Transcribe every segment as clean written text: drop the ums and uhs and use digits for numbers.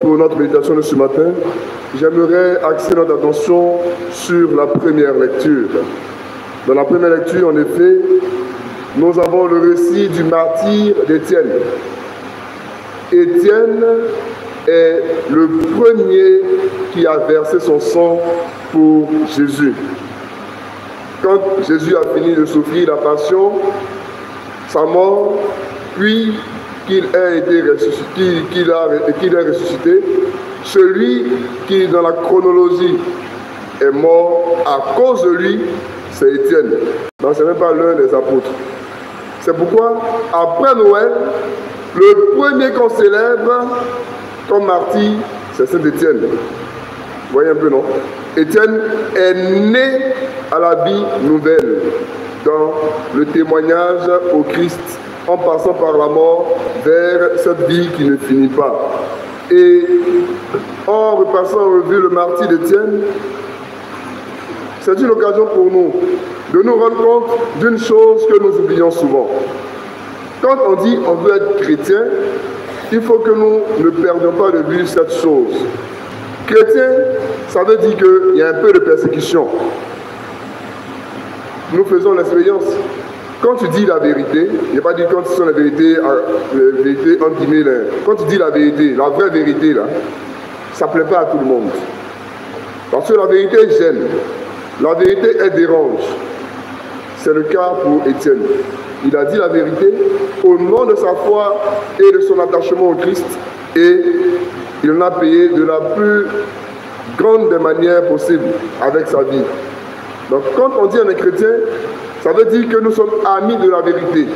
Pour notre méditation de ce matin, j'aimerais axer notre attention sur la première lecture. Dans la première lecture, en effet, nous avons le récit du martyre d'Étienne. Étienne est le premier qui a versé son sang pour Jésus. Quand Jésus a fini de souffrir la passion, sa mort, puis qu'il ait ressuscité, celui qui, dans la chronologie, est mort à cause de lui, c'est Étienne. Donc, ce n'est même pas l'un des apôtres. C'est pourquoi, après Noël, le premier qu'on célèbre comme martyr, c'est Saint Étienne. Vous voyez un peu, non? Étienne est né à la vie nouvelle, dans le témoignage au Christ, en passant par la mort vers cette vie qui ne finit pas. Et en repassant en revue le martyre d'Étienne, c'est une occasion pour nous de nous rendre compte d'une chose que nous oublions souvent. Quand on dit on veut être chrétien, il faut que nous ne perdions pas de vue cette chose. Chrétien, ça veut dire qu'il y a un peu de persécution. Nous faisons l'expérience. Quand tu dis la vérité, il n'y a pas dit quand tu dis la vérité entre guillemets, là. Quand tu dis la vérité, la vraie vérité, là, ça ne plaît pas à tout le monde. Parce que la vérité gêne, la vérité elle dérange. C'est le cas pour Étienne. Il a dit la vérité au nom de sa foi et de son attachement au Christ, et il en a payé de la plus grande des manières possibles avec sa vie. Donc quand on dit on est chrétien, ça veut dire que nous sommes amis de la vérité.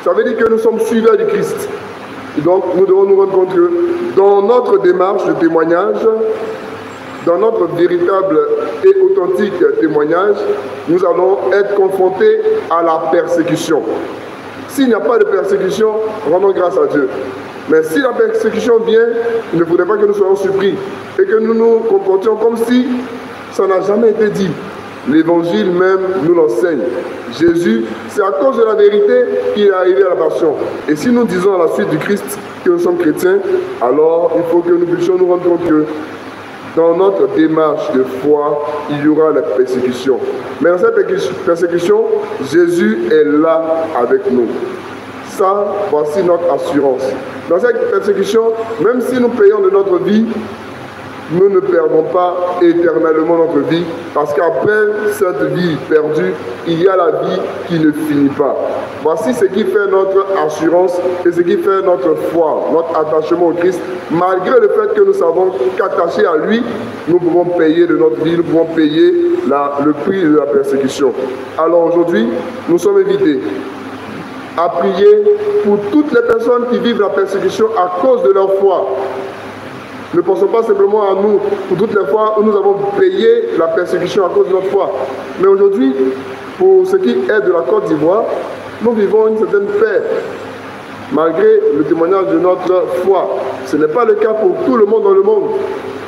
Ça veut dire que nous sommes suiveurs du Christ. Et donc, nous devons nous rendre compte que dans notre démarche de témoignage, dans notre véritable et authentique témoignage, nous allons être confrontés à la persécution. S'il n'y a pas de persécution, rendons grâce à Dieu. Mais si la persécution vient, il ne faudrait pas que nous soyons surpris et que nous nous comportions comme si ça n'a jamais été dit. L'évangile même nous l'enseigne. Jésus, c'est à cause de la vérité qu'il est arrivé à la passion. Et si nous disons à la suite du Christ que nous sommes chrétiens, alors il faut que nous puissions nous rendre compte que dans notre démarche de foi, il y aura la persécution. Mais dans cette persécution, Jésus est là avec nous. Ça, voici notre assurance. Dans cette persécution, même si nous payons de notre vie, nous ne perdons pas éternellement notre vie, parce qu'après cette vie perdue, il y a la vie qui ne finit pas. Voici ce qui fait notre assurance et ce qui fait notre foi, notre attachement au Christ. Malgré le fait que nous savons qu'attachés à lui, nous pouvons payer de notre vie, nous pouvons payer le prix de la persécution. Alors aujourd'hui, nous sommes invités à prier pour toutes les personnes qui vivent la persécution à cause de leur foi. Ne pensons pas simplement à nous, pour toutes les fois où nous avons payé la persécution à cause de notre foi. Mais aujourd'hui, pour ce qui est de la Côte d'Ivoire, nous vivons une certaine paix, malgré le témoignage de notre foi. Ce n'est pas le cas pour tout le monde dans le monde.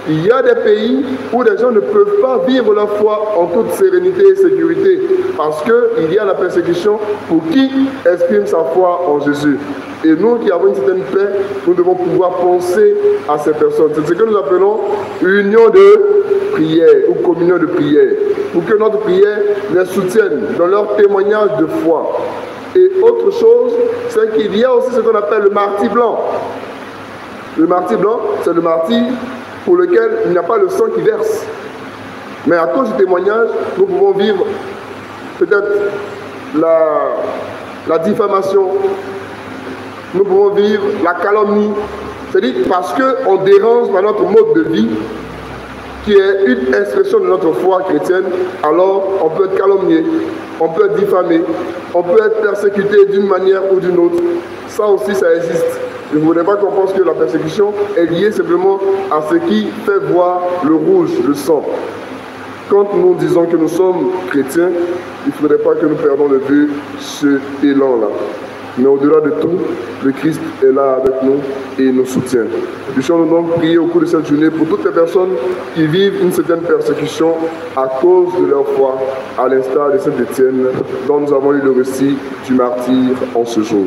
Il y a des pays où les gens ne peuvent pas vivre leur foi en toute sérénité et sécurité, parce qu'il y a la persécution pour qui exprime sa foi en Jésus. Et nous qui avons une certaine paix, nous devons pouvoir penser à ces personnes. C'est ce que nous appelons union de prière ou communion de prière, pour que notre prière les soutienne dans leur témoignage de foi. Et autre chose, c'est qu'il y a aussi ce qu'on appelle le martyr blanc. Le martyr blanc, c'est le martyr pour lequel il n'y a pas le sang qui verse. Mais à cause du témoignage, nous pouvons vivre peut-être la diffamation, nous pouvons vivre la calomnie. C'est-à-dire parce qu'on dérange par notre mode de vie, qui est une expression de notre foi chrétienne, alors on peut être calomnié, on peut être diffamé, on peut être persécuté d'une manière ou d'une autre. Ça aussi, ça existe. Je ne voudrais pas qu'on pense que la persécution est liée simplement à ce qui fait voir le rouge, le sang. Quand nous disons que nous sommes chrétiens, il ne faudrait pas que nous perdons de vue cet élan-là. Mais au-delà de tout, le Christ est là avec nous et il nous soutient. Puissions-nous donc prier au cours de cette journée pour toutes les personnes qui vivent une certaine persécution à cause de leur foi, à l'instar de Saint Étienne, dont nous avons eu le récit du martyr en ce jour.